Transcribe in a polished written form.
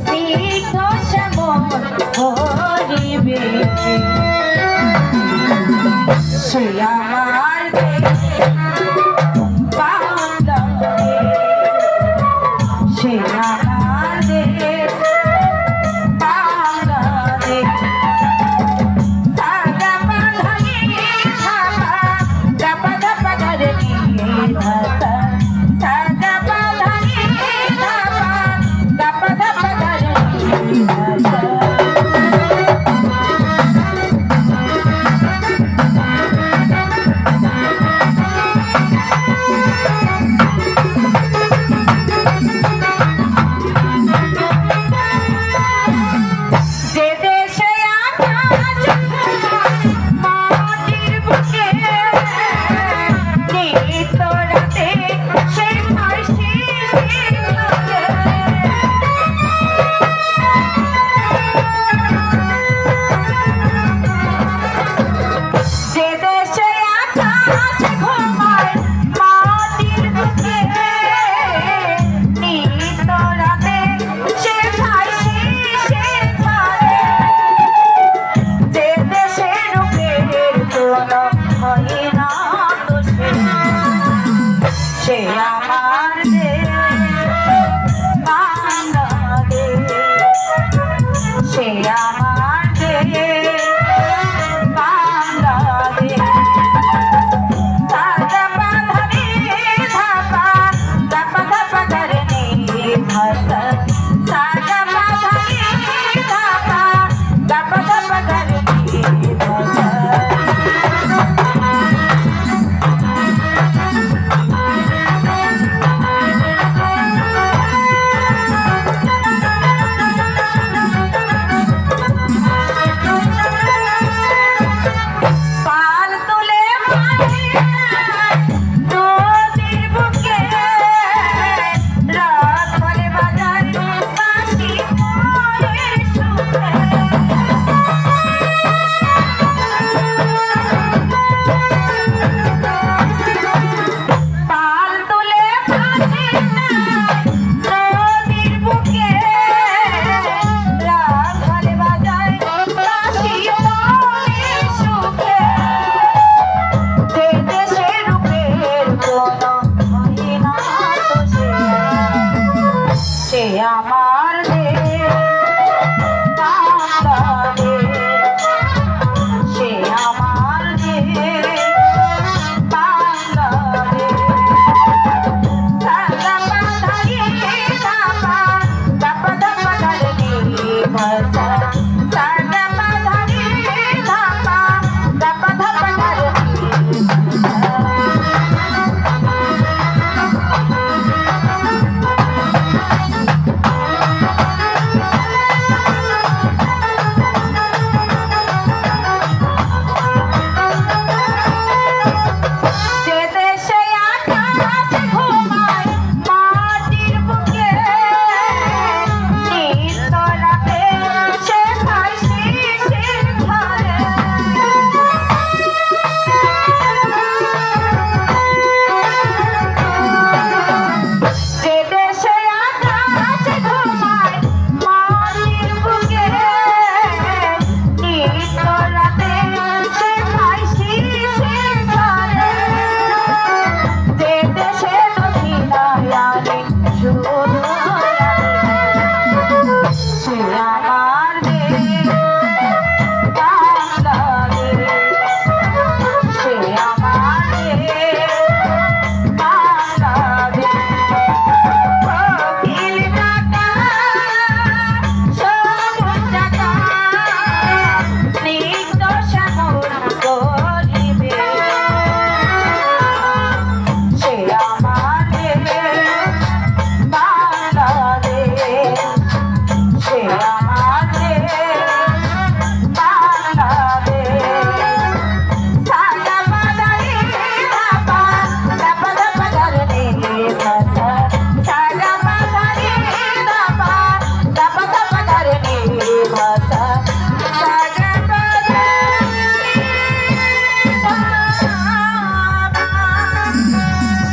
স্নিগ্ধ শ্যামল হরিবে সে আমার বাংলাদেশ সে আমার দেশ বাংলাদেশ সাগা বাঁধানি ধাপা ধাপা ধাপা করে নিয়ে ধাপা সাগা বাঁধানি ধাপা ধাপা ধাপা করে নিয়ে ধাপা সে আমার বাংলাদেশ সে আমার বাংলাদেশ সাগা বাঁধানি ধাপা ধাপা ধাপা করে নিয়ে ভাষা সাগা বাঁধানি ধাপা ধাপা ধাপা করে নিয়ে ভাষা সে আমার বাংলাদেশ সে আমার বাংলাদেশ সাগা বাঁধানি ধাপা ধাপা ধাপা করে নিয়ে ভাষা সাগা বাঁধানি ধাপা ধাপা ধাপা করে সে আমার